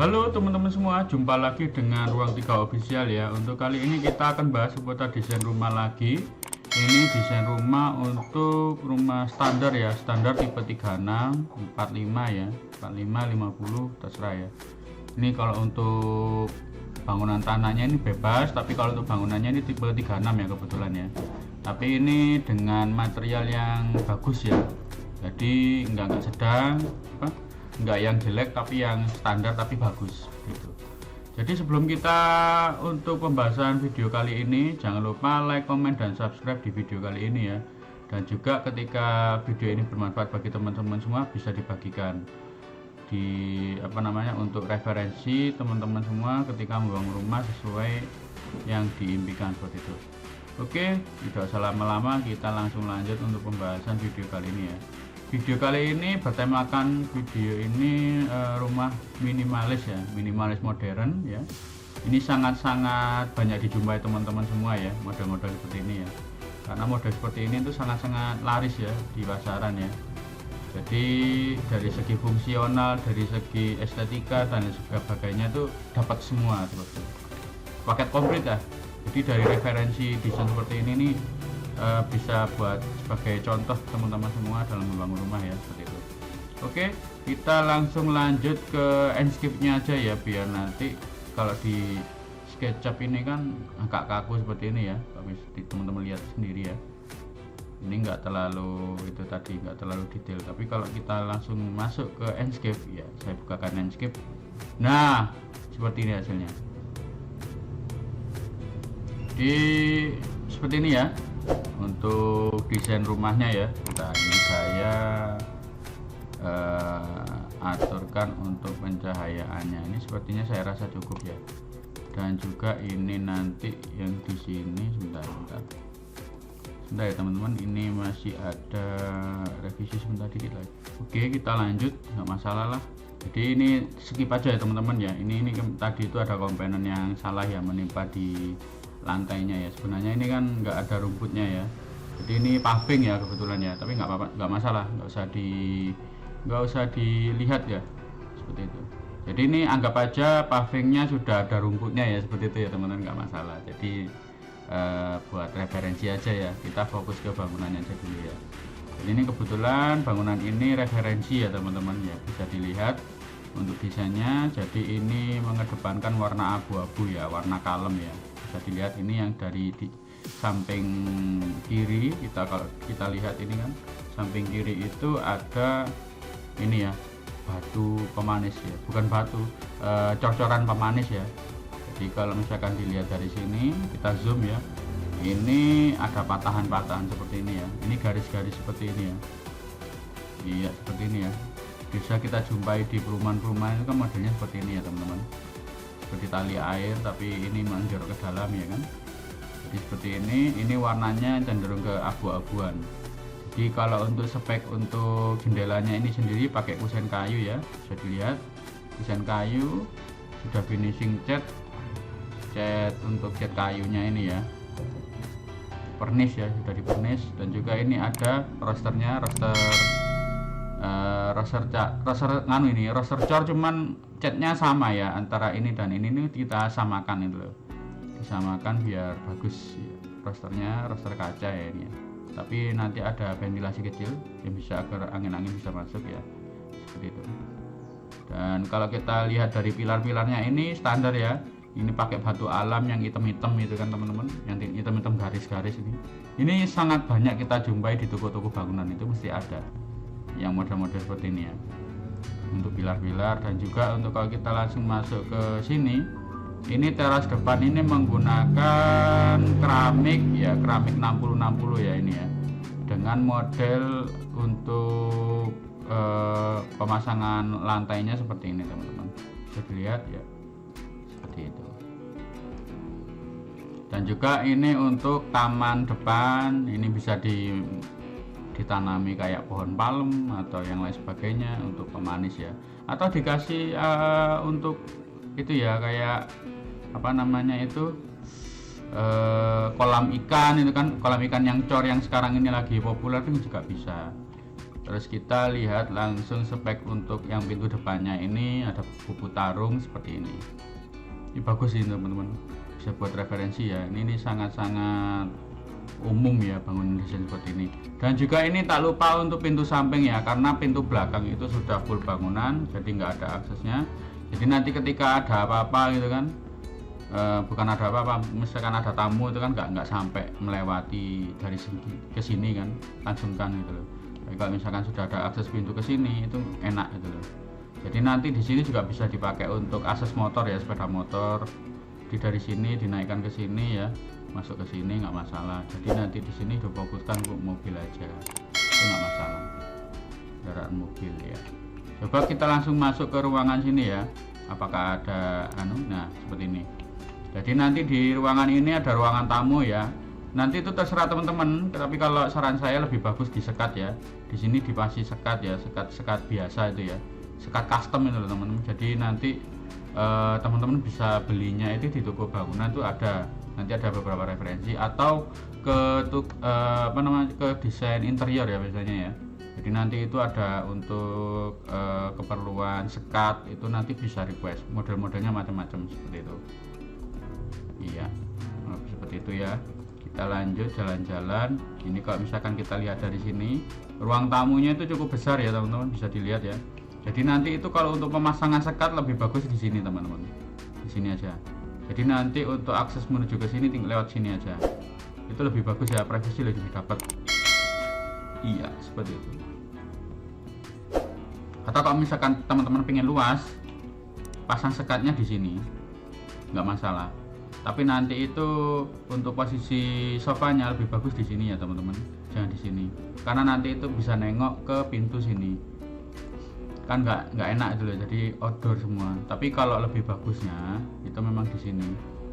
Halo teman-teman semua, jumpa lagi dengan Ruang 3 Official ya. Untuk kali ini kita akan bahas seputar desain rumah lagi. Ini desain rumah untuk rumah standar ya, standar tipe 36, 45 ya, 45, 50 terserah ya. Ini kalau untuk bangunan tanahnya ini bebas, tapi kalau untuk bangunannya ini tipe 36 ya kebetulan ya. Tapi ini dengan material yang bagus ya. Jadi enggak sedang, enggak yang jelek tapi yang standar tapi bagus gitu. Jadi sebelum kita untuk pembahasan video kali ini, jangan lupa like, comment, dan subscribe di video kali ini ya. Dan juga ketika video ini bermanfaat bagi teman-teman semua, bisa dibagikan di untuk referensi teman-teman semua ketika membangun rumah sesuai yang diimpikan seperti itu. Oke, tidak usah lama-lama, kita langsung lanjut untuk pembahasan video kali ini ya. Video kali ini bertemakan rumah minimalis ya, minimalis modern ya. Ini sangat-sangat banyak dijumpai teman-teman semua ya, model-model seperti ini ya. Karena model seperti ini itu sangat-sangat laris ya di pasaran ya. Jadi dari segi fungsional, dari segi estetika dan sebagainya itu dapat semua seperti itu. Paket komplit ya. Jadi dari referensi desain seperti ini nih bisa buat sebagai contoh teman-teman semua dalam membangun rumah ya, seperti itu. Oke, kita langsung lanjut ke landscape-nya aja ya, biar nanti kalau di SketchUp ini kan agak kaku seperti ini ya, tapi teman-teman lihat sendiri ya. Ini enggak terlalu enggak terlalu detail, tapi kalau kita langsung masuk ke landscape ya, saya bukakan landscape. Nah, seperti ini hasilnya. Seperti ini ya untuk desain rumahnya ya. Ini saya aturkan untuk pencahayaannya, ini sepertinya saya rasa cukup ya. Dan juga ini nanti yang di sini sebentar ya teman-teman, ini masih ada revisi sebentar dikit lagi. Oke, kita lanjut, nggak masalah lah. Jadi ini skip aja ya teman-teman ya. Ini tadi itu ada komponen yang salah ya, menimpa di lantainya ya. Sebenarnya ini kan nggak ada rumputnya ya, jadi ini paving ya kebetulan ya, tapi nggak apa-apa, nggak masalah, nggak usah dilihat ya, seperti itu. Jadi ini anggap aja pavingnya sudah ada rumputnya ya, seperti itu ya teman-teman, nggak masalah. Jadi buat referensi aja ya, kita fokus ke bangunannya aja dulu ya. Jadi ini kebetulan bangunan ini referensi ya teman-teman ya, bisa dilihat untuk desainnya. Jadi ini mengedepankan warna abu-abu ya, warna kalem ya. Bisa dilihat ini yang dari di samping kiri, kalau kita lihat ini kan samping kiri itu ada ini ya, batu pemanis ya, bukan batu, cor-coran pemanis ya. Jadi kalau misalkan dilihat dari sini, kita zoom ya, ini ada patahan-patahan seperti ini ya, ini garis-garis seperti ini ya. Iya, seperti ini ya, bisa kita jumpai di perumahan-perumahan itu kan modelnya seperti ini ya teman-teman, seperti tali air tapi ini menjorok ke dalam ya kan. Jadi seperti ini warnanya cenderung ke abu-abuan. Jadi kalau untuk spek untuk jendelanya ini sendiri pakai kusen kayu ya, bisa dilihat kusen kayu, sudah finishing cat untuk cat kayunya ini ya, pernis ya, sudah di pernis. Dan juga ini ada rosternya, roster cor, cuman catnya sama ya antara ini dan ini kita samakan itu loh, disamakan biar bagus ya. Roster kaca ya ini ya, tapi nanti ada ventilasi kecil yang bisa agar angin-angin bisa masuk ya, seperti itu. Dan kalau kita lihat dari pilar-pilarnya ini standar ya, ini pakai batu alam yang hitam-hitam itu kan teman-teman, yang hitam-hitam garis-garis ini sangat banyak kita jumpai di toko-toko bangunan, itu mesti ada yang model-model seperti ini ya untuk pilar-pilar. Dan juga untuk kalau kita langsung masuk ke sini, ini teras depan ini menggunakan keramik ya, keramik 60-60 ya ini ya, dengan model untuk pemasangan lantainya seperti ini teman-teman, bisa dilihat ya, seperti itu. Dan juga ini untuk taman depan, ini bisa ditanami kayak pohon palem atau yang lain sebagainya untuk pemanis ya, atau dikasih untuk itu ya, kayak kolam ikan itu kan, kolam ikan yang cor yang sekarang ini lagi populer itu juga bisa. Terus kita lihat langsung spek untuk yang pintu depannya. Ini ada buku tarung seperti ini. Ini bagus sih teman-teman, bisa buat referensi ya. Ini sangat-sangat umum ya bangunan desain seperti ini. Dan juga ini tak lupa untuk pintu samping ya, karena pintu belakang itu sudah full bangunan, jadi nggak ada aksesnya. Jadi nanti ketika ada apa-apa gitu kan, bukan ada apa-apa, misalkan ada tamu itu kan nggak sampai melewati dari sini ke sini kan, langsung kan gitu loh. Jadi kalau misalkan sudah ada akses pintu ke sini itu enak gitu loh. Jadi nanti di sini juga bisa dipakai untuk akses motor ya, sepeda motor. Dari sini dinaikkan ke sini ya, masuk ke sini nggak masalah. Jadi nanti di sini difokuskan untuk mobil aja, itu nggak masalah, kendaraan mobil ya. Coba kita langsung masuk ke ruangan sini ya, apakah ada nah seperti ini. Jadi nanti di ruangan ini ada ruangan tamu ya. Nanti itu terserah teman-teman, tapi kalau saran saya lebih bagus disekat ya. Di sini dipasang sekat ya, sekat biasa itu ya, sekat custom itu loh teman-teman. Jadi nanti teman-teman bisa belinya itu di toko bangunan tuh ada, nanti ada beberapa referensi, atau ke ke desain interior ya biasanya ya. Jadi nanti itu ada untuk keperluan sekat, itu nanti bisa request, model-modelnya macam-macam seperti itu. Iya, seperti itu ya. Kita lanjut jalan-jalan. Ini kalau misalkan kita lihat dari sini, ruang tamunya itu cukup besar ya teman-teman, bisa dilihat ya. Jadi nanti itu kalau untuk pemasangan sekat lebih bagus di sini teman-teman, di sini aja. Jadi nanti untuk akses menuju ke sini tinggal lewat sini aja, itu lebih bagus ya, privasi lebih dapat. Iya seperti itu. Atau kalau misalkan teman-teman pengen luas, pasang sekatnya di sini, nggak masalah. Tapi nanti itu untuk posisi sofanya lebih bagus di sini ya teman-teman, jangan di sini, karena nanti itu bisa nengok ke pintu sini. Kan nggak enak itu loh, jadi outdoor semua. Tapi kalau lebih bagusnya itu memang di sini,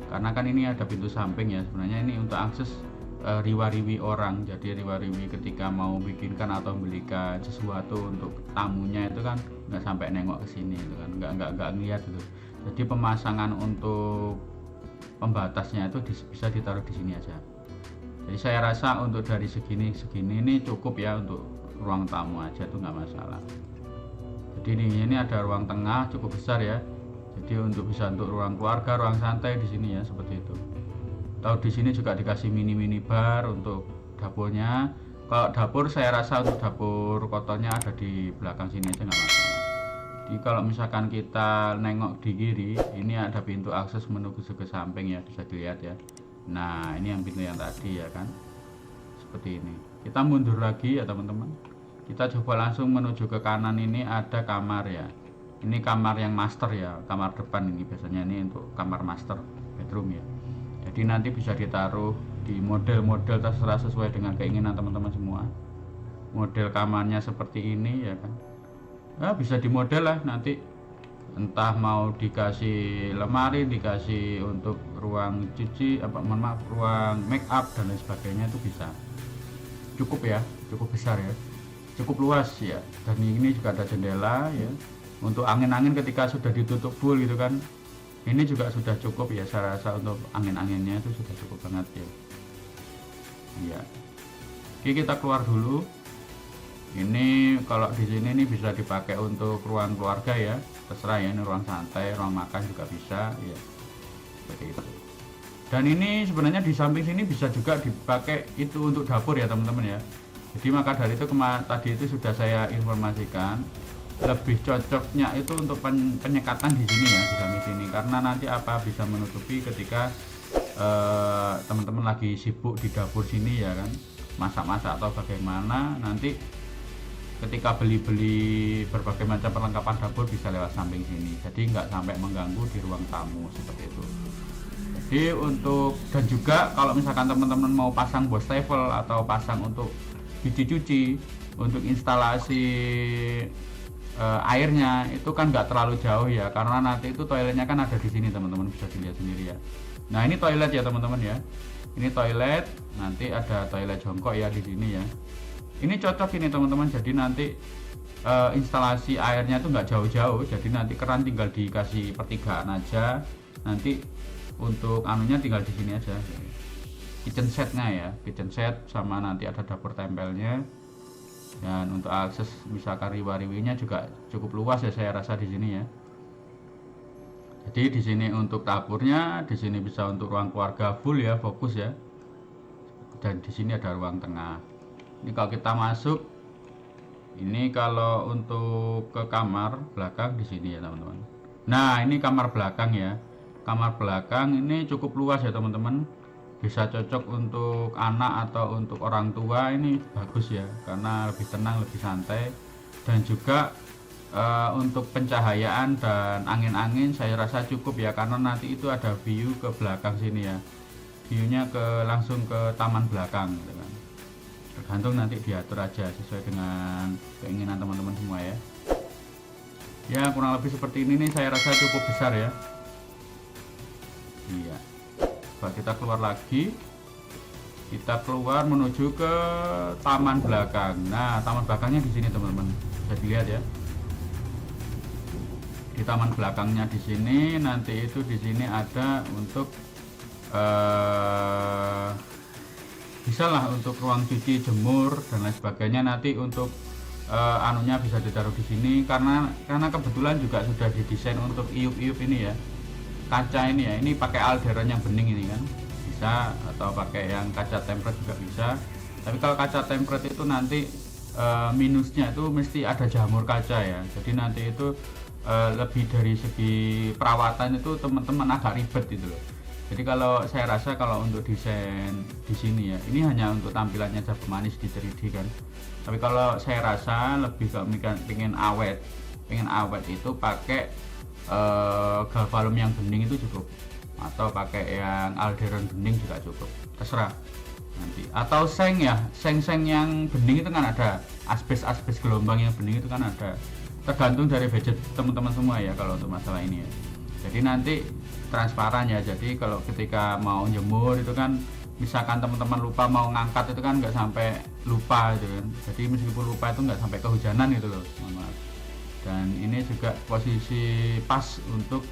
karena kan ini ada pintu samping ya. Sebenarnya ini untuk akses riwa-riwi orang, jadi riwa-riwi ketika mau bikinkan atau belikan sesuatu untuk tamunya itu kan nggak sampai nengok ke sini itu kan, nggak ngeliat itu. Jadi pemasangan untuk pembatasnya itu bisa ditaruh di sini aja. Jadi saya rasa untuk dari segini ini cukup ya, untuk ruang tamu aja tuh nggak masalah. Jadi ini ada ruang tengah cukup besar ya. Jadi untuk bisa untuk ruang keluarga, ruang santai di sini ya, seperti itu. Tahu di sini juga dikasih mini bar untuk dapurnya. Kalau dapur saya rasa untuk dapur kotornya ada di belakang sini aja nggak masalah. Jadi kalau misalkan kita nengok di kiri, ini ada pintu akses menuju ke samping ya, bisa dilihat ya. Nah ini yang pintu yang tadi ya kan, seperti ini. Kita mundur lagi ya teman-teman. Kita coba langsung menuju ke kanan, ini ada kamar ya. Ini kamar yang master ya, kamar depan ini biasanya ini untuk kamar master bedroom ya. Jadi nanti bisa ditaruh di model-model terserah sesuai dengan keinginan teman-teman semua. Model kamarnya seperti ini ya kan. Nah, bisa dimodel lah nanti, entah mau dikasih lemari, dikasih untuk ruang cuci, ruang make up dan lain sebagainya, itu bisa. Cukup ya, cukup besar ya, cukup luas ya. Dan ini juga ada jendela ya, untuk angin-angin ketika sudah ditutup full gitu kan. Ini juga sudah cukup ya, saya rasa untuk angin-anginnya itu sudah cukup banget ya. Iya. Oke, kita keluar dulu. Ini kalau di sini ini bisa dipakai untuk ruang keluarga ya, terserah ya, ini ruang santai, ruang makan juga bisa ya, seperti itu. Dan ini sebenarnya di samping sini bisa juga dipakai itu untuk dapur ya teman-teman ya. Jadi maka dari itu tadi itu sudah saya informasikan, lebih cocoknya itu untuk penyekatan di sini ya, di samping sini, karena nanti apa bisa menutupi ketika teman-teman lagi sibuk di dapur sini ya kan, masak-masak atau bagaimana, nanti ketika beli-beli berbagai macam perlengkapan dapur bisa lewat samping sini, jadi nggak sampai mengganggu di ruang tamu seperti itu. Jadi untuk, dan juga kalau misalkan teman-teman mau pasang wastafel atau pasang untuk cuci-cuci, untuk instalasi airnya itu kan nggak terlalu jauh ya, karena nanti itu toiletnya kan ada di sini teman-teman, bisa dilihat sendiri ya. Nah ini toilet ya teman-teman ya, ini toilet, nanti ada toilet jongkok ya di sini ya. Ini cocok ini teman-teman, jadi nanti instalasi airnya tuh nggak jauh-jauh, jadi nanti keran tinggal dikasih pertigaan aja, nanti untuk anunya tinggal di sini aja. Kitchen setnya ya, kitchen set sama nanti ada dapur tempelnya. Dan untuk akses misalkan riwa-riwinya juga cukup luas ya saya rasa di sini ya. Jadi di sini untuk dapurnya, di sini bisa untuk ruang keluarga full ya, fokus ya. Dan di sini ada ruang tengah. Ini kalau kita masuk, ini kalau untuk ke kamar belakang di sini ya teman-teman. Nah ini kamar belakang ya. Kamar belakang ini cukup luas ya teman-teman. Bisa cocok untuk anak atau untuk orang tua, ini bagus ya karena lebih tenang, lebih santai. Dan juga untuk pencahayaan dan angin-angin saya rasa cukup ya, karena nanti itu ada view ke belakang sini ya, viewnya langsung ke taman belakang gitu kan. Tergantung nanti diatur aja sesuai dengan keinginan teman-teman semua ya. Ya kurang lebih seperti ini nih, saya rasa cukup besar ya. Iya, coba kita keluar lagi, kita keluar menuju ke taman belakang. Nah taman belakangnya di sini teman-teman, bisa dilihat ya. Di taman belakangnya di sini, nanti itu di sini ada untuk bisalah untuk ruang cuci, jemur dan lain sebagainya. Nanti untuk anunya bisa ditaruh di sini karena kebetulan juga sudah didesain untuk iup-iup ini ya, kaca ini ya. Ini pakai alderan yang bening ini kan bisa, atau pakai yang kaca tempered juga bisa. Tapi kalau kaca tempered itu nanti minusnya itu mesti ada jamur kaca ya. Jadi nanti itu lebih dari segi perawatan itu teman-teman agak ribet gitu loh. Jadi kalau saya rasa kalau untuk desain di sini ya, ini hanya untuk tampilannya saja manis di 3D kan. Tapi kalau saya rasa lebih kalau pengen awet itu pakai galvalum yang bening itu cukup, atau pakai yang alderan bening juga cukup, terserah nanti. Atau seng ya, seng yang bening itu kan ada, asbes gelombang yang bening itu kan ada, tergantung dari budget teman-teman semua ya kalau untuk masalah ini ya. Jadi nanti transparan ya, jadi kalau ketika mau jemur itu kan misalkan teman-teman lupa mau ngangkat itu kan nggak sampai lupa gitu kan. Jadi meskipun lupa itu nggak sampai kehujanan gitu loh, mohon maaf. Dan ini juga posisi pas untuk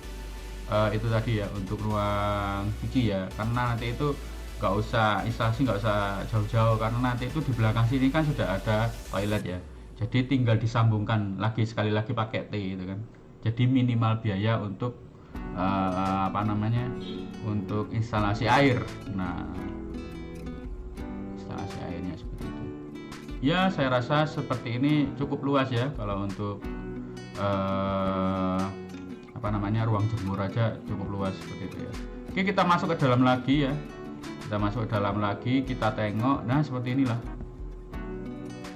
itu tadi ya, untuk ruang cuci ya, karena nanti itu nggak usah instalasi, nggak usah jauh-jauh, karena nanti itu di belakang sini kan sudah ada toilet ya, jadi tinggal disambungkan lagi sekali lagi pakai T gitu kan. Jadi minimal biaya untuk untuk instalasi air. Nah instalasi airnya seperti itu ya. Saya rasa seperti ini cukup luas ya kalau untuk ruang jemur aja cukup luas seperti itu ya. Oke, kita masuk ke dalam lagi ya. Kita masuk ke dalam lagi, kita tengok. Nah seperti inilah.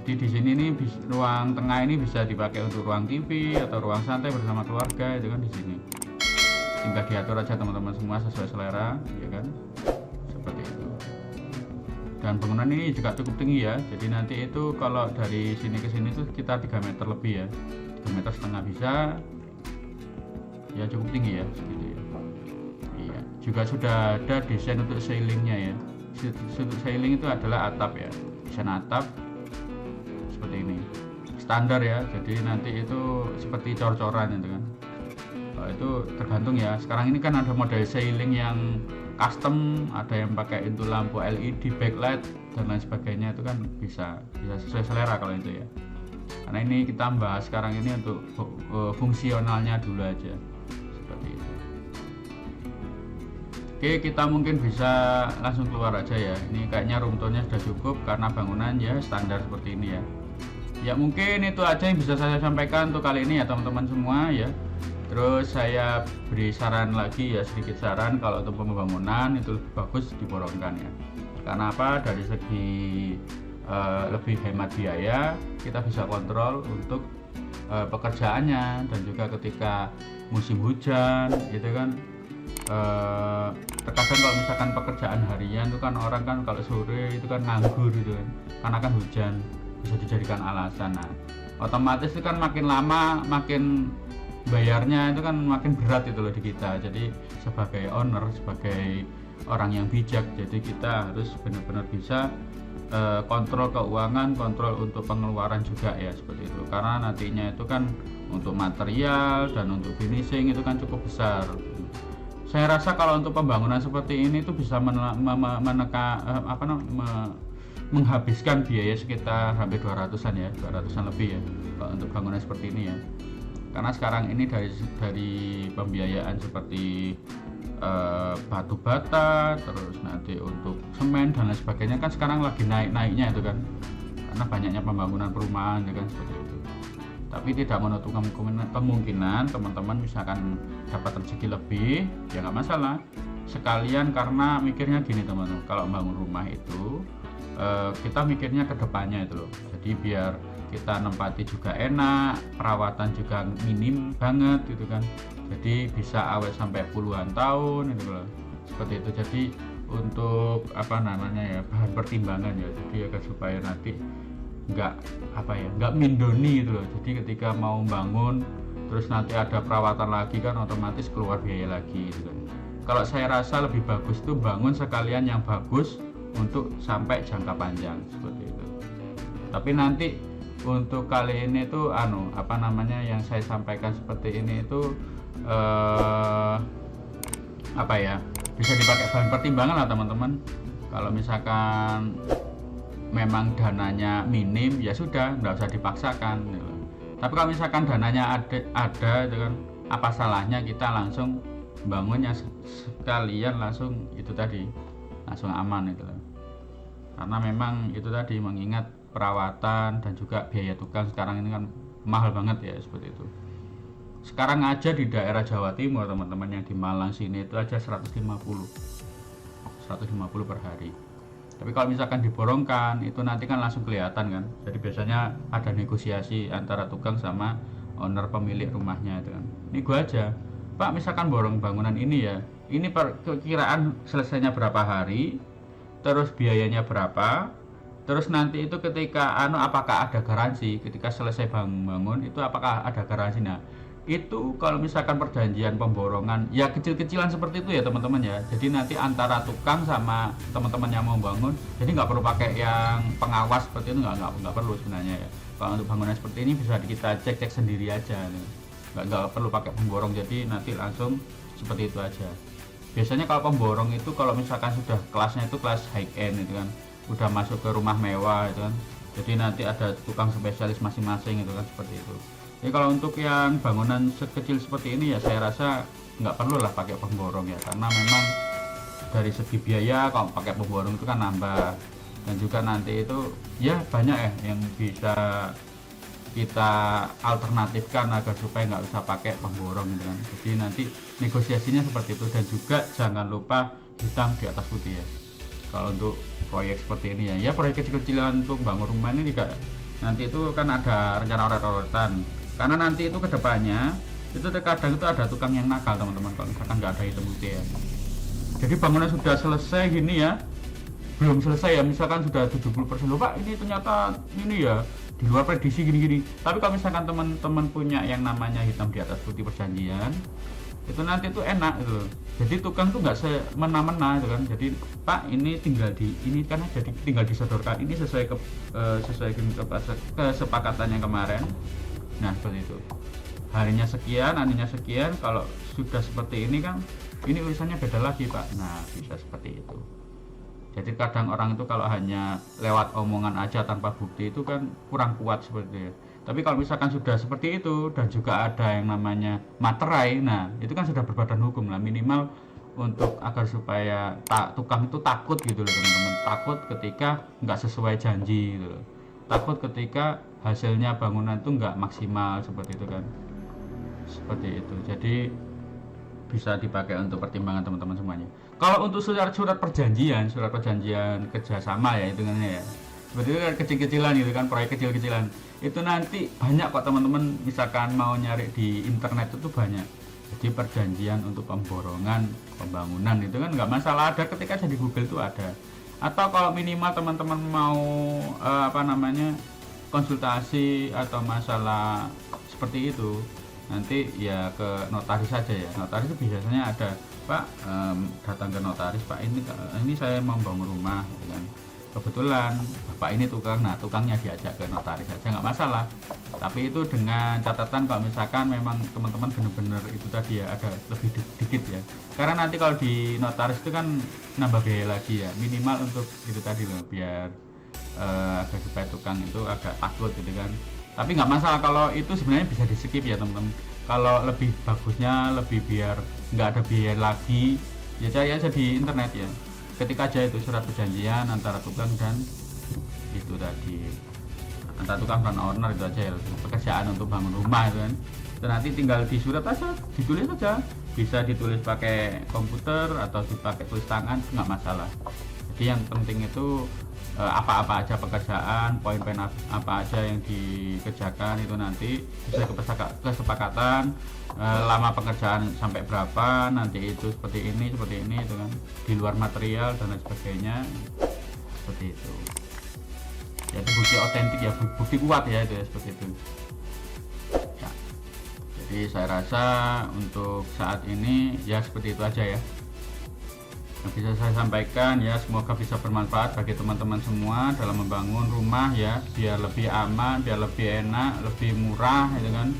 Jadi di sini nih ruang tengah ini bisa dipakai untuk ruang TV atau ruang santai bersama keluarga itu kan di sini. Tinggal diatur aja teman-teman semua sesuai selera ya kan, seperti itu. Dan bangunan ini juga cukup tinggi ya, jadi nanti itu kalau dari sini ke sini itu sekitar 3 meter lebih ya, 3,5 meter bisa ya, cukup tinggi ya segitu ya. Iya, juga sudah ada desain untuk ceilingnya ya. Untuk ceiling itu adalah atap ya, desain atap seperti ini, standar ya. Jadi nanti itu seperti cor-coran itu kan. Itu tergantung ya, sekarang ini kan ada model ceiling yang custom, ada yang pakai itu lampu LED, backlight dan lain sebagainya, itu kan bisa sesuai selera kalau itu ya. Karena ini kita bahas sekarang ini untuk fungsionalnya dulu aja seperti itu. Oke, kita mungkin bisa langsung keluar aja ya. Ini kayaknya room tournya sudah cukup karena bangunan ya standar seperti ini ya. Ya mungkin itu aja yang bisa saya sampaikan untuk kali ini ya teman-teman semua ya. Terus saya beri saran lagi ya, sedikit saran kalau untuk pembangunan itu lebih bagus diborongkan ya. Karena apa? Dari segi lebih hemat biaya, kita bisa kontrol untuk pekerjaannya, dan juga ketika musim hujan itu kan terkadang kalau misalkan pekerjaan harian itu kan orang kan kalau sore itu kan nganggur gitu kan, karena kan hujan, bisa dijadikan alasan. Nah, otomatis itu kan makin lama makin bayarnya itu kan makin berat itu loh di kita. Jadi sebagai owner, sebagai orang yang bijak, jadi kita harus benar-benar bisa kontrol keuangan, kontrol untuk pengeluaran juga ya, seperti itu. Karena nantinya itu kan untuk material dan untuk finishing itu kan cukup besar. Saya menghabiskan biaya sekitar hampir 200-an ya, 200-an lebih ya kalau untuk bangunan seperti ini ya. Karena sekarang ini dari pembiayaan seperti batu bata, terus nanti untuk semen dan lain sebagainya kan sekarang lagi naik-naiknya itu kan, karena banyaknya pembangunan perumahan ya kan, seperti itu. Tapi tidak menutup kemungkinan teman-teman misalkan dapat rezeki lebih, ya nggak masalah. Sekalian karena mikirnya gini teman-teman, kalau bangun rumah itu kita mikirnya ke depannya itu loh. Jadi biar kita nempati juga enak, perawatan juga minim banget gitu kan. Jadi bisa awet sampai puluhan tahun itu loh. Seperti itu. Jadi untuk apa namanya ya, bahan pertimbangan ya. Jadi agar supaya nanti nggak mindoni itu loh. Jadi ketika mau bangun terus nanti ada perawatan lagi kan otomatis keluar biaya lagi gitu kan. Kalau saya rasa lebih bagus tuh bangun sekalian yang bagus untuk sampai jangka panjang seperti itu. Tapi nanti untuk kali ini tuh apa namanya yang saya sampaikan seperti ini itu apa ya, bisa dipakai bahan pertimbangan lah teman-teman. Kalau misalkan memang dananya minim ya sudah, nggak usah dipaksakan gitu. Tapi kalau misalkan dananya ada itu kan, apa salahnya kita langsung bangunnya sekalian langsung itu tadi, langsung aman itu loh. Karena memang itu tadi, mengingat perawatan dan juga biaya tukang sekarang ini kan mahal banget ya, seperti itu. Sekarang aja di daerah Jawa Timur teman-teman, yang di Malang sini itu aja 150 per hari. Tapi kalau misalkan diborongkan itu nanti kan langsung kelihatan kan. Jadi biasanya ada negosiasi antara tukang sama owner pemilik rumahnya itu kan. Ini gua aja, Pak, misalkan borong bangunan ini ya, ini perkiraan selesainya berapa hari, terus biayanya berapa, terus nanti itu ketika apakah ada garansi ketika selesai bangun itu, apakah ada garansi. Nah itu kalau misalkan perjanjian pemborongan ya kecil-kecilan seperti itu ya teman-teman ya. Jadi nanti antara tukang sama teman-teman yang mau bangun, jadi nggak perlu pakai yang pengawas seperti itu, nggak perlu sebenarnya ya. Kalau untuk bangunan seperti ini bisa kita cek sendiri aja, nggak perlu pakai pemborong, jadi nanti langsung seperti itu aja. Biasanya kalau pemborong itu kalau misalkan sudah kelasnya itu kelas high end itu kan, udah masuk ke rumah mewah itu kan, jadi nanti ada tukang spesialis masing-masing itu kan, seperti itu. Jadi kalau untuk yang bangunan sekecil seperti ini ya saya rasa nggak perlu lah pakai pemborong ya, karena memang dari segi biaya kalau pakai pemborong itu kan nambah, dan juga nanti itu ya banyak ya yang bisa kita alternatifkan agar supaya nggak usah pakai pemborong gitu kan. Jadi nanti negosiasinya seperti itu, dan juga jangan lupa hitam di atas putih ya kalau untuk proyek seperti ini ya. Proyek kecil-kecilan untuk bangun rumah ini juga nanti itu kan ada rencana urat-uratan, karena nanti itu kedepannya itu terkadang itu ada tukang yang nakal teman-teman kalau misalkan nggak ada hitam putih ya. Jadi bangunan sudah selesai gini ya, belum selesai ya, misalkan sudah 70% loh Pak, ini ternyata ini ya di luar prediksi gini-gini. Tapi kalau misalkan teman-teman punya yang namanya hitam di atas putih perjanjian, itu nanti itu enak gitu. Jadi tukang tuh nggak semena-mena itu kan. Jadi Pak, ini tinggal di ini kan, jadi tinggal disodorkan ini sesuai kesepakatan yang kemarin. Nah seperti itu, harinya sekian, aninya sekian. Kalau sudah seperti ini kan, ini urusannya beda lagi Pak. Nah bisa seperti itu. Jadi kadang orang itu kalau hanya lewat omongan aja tanpa bukti itu kan kurang kuat seperti itu. Tapi kalau misalkan sudah seperti itu dan juga ada yang namanya materai, nah itu kan sudah berbadan hukum lah, minimal untuk agar supaya tukang itu takut gitu loh teman-teman, takut ketika nggak sesuai janji gitu loh, takut ketika hasilnya bangunan itu nggak maksimal seperti itu kan, seperti itu. Jadi bisa dipakai untuk pertimbangan teman-teman semuanya. Kalau untuk surat perjanjian kerjasama ya hitungannya ya, seperti itu kan kecil-kecilan gitu kan, proyek kecil-kecilan itu nanti banyak kok teman-teman, misalkan mau nyari di internet itu banyak. Jadi perjanjian untuk pemborongan pembangunan itu kan nggak masalah, ada ketika di Google itu ada. Atau kalau minimal teman-teman mau konsultasi atau masalah seperti itu, nanti ya ke notaris saja ya. Notaris itu biasanya ada, Pak, datang ke notaris, Pak, ini saya mau bangun rumah gitu kan, kebetulan Bapak ini tukang, nah tukangnya diajak ke notaris saja, nggak masalah. Tapi itu dengan catatan kalau misalkan memang teman-teman benar-benar itu tadi ya ada lebih dikit ya, karena nanti kalau di notaris itu kan nambah biaya lagi ya, minimal untuk itu tadi loh, biar agak supaya tukang itu agak takut gitu kan. Tapi nggak masalah kalau itu sebenarnya bisa di skip ya teman-teman. Kalau lebih bagusnya, lebih biar nggak ada biaya lagi, ya cari aja di internet ya, ketika aja itu surat perjanjian antara tukang dan itu tadi, antara tukang dan owner, itu aja ya, pekerjaan untuk bangun rumah itu kan. Dan nanti tinggal di surat aja, ditulis aja, bisa ditulis pakai komputer atau dipakai tulis tangan, nggak masalah. Jadi yang penting itu apa-apa aja pekerjaan, poin-poin apa aja yang dikerjakan itu nanti bisa kesepakatan, lama pekerjaan sampai berapa, nanti itu seperti ini itu kan, di luar material dan lain sebagainya, seperti itu. Jadi bukti otentik ya, bukti kuat ya itu ya, seperti itu. Ya. Jadi saya rasa untuk saat ini ya seperti itu aja ya yang bisa saya sampaikan ya. Semoga bisa bermanfaat bagi teman-teman semua dalam membangun rumah ya, biar lebih aman, biar lebih enak, lebih murah gitu kan.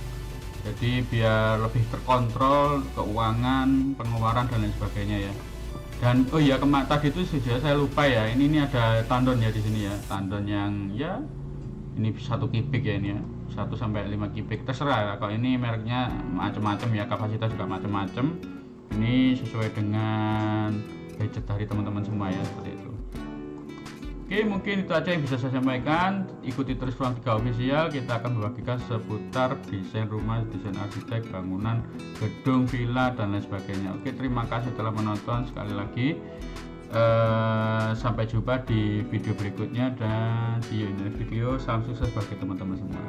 Jadi biar lebih terkontrol keuangan, pengeluaran dan lain sebagainya ya. Dan oh iya, tadi itu sudah saya lupa ya, ini ada tandon ya di sini ya, tandon yang ya ini 1 kubik ya, ini ya 1 sampai 5 kubik terserah ya. Kalau ini mereknya macam-macam ya, kapasitas juga macam-macam. Ini sesuai dengan budget dari teman-teman semua ya, seperti itu. Oke, mungkin itu aja yang bisa saya sampaikan. Ikuti terus Ruang 3 Official, kita akan membagikan seputar desain rumah, desain arsitek, bangunan, gedung, villa dan lain sebagainya. Oke, terima kasih telah menonton. Sekali lagi sampai jumpa di video berikutnya dan di video. Salam sukses bagi teman-teman semua.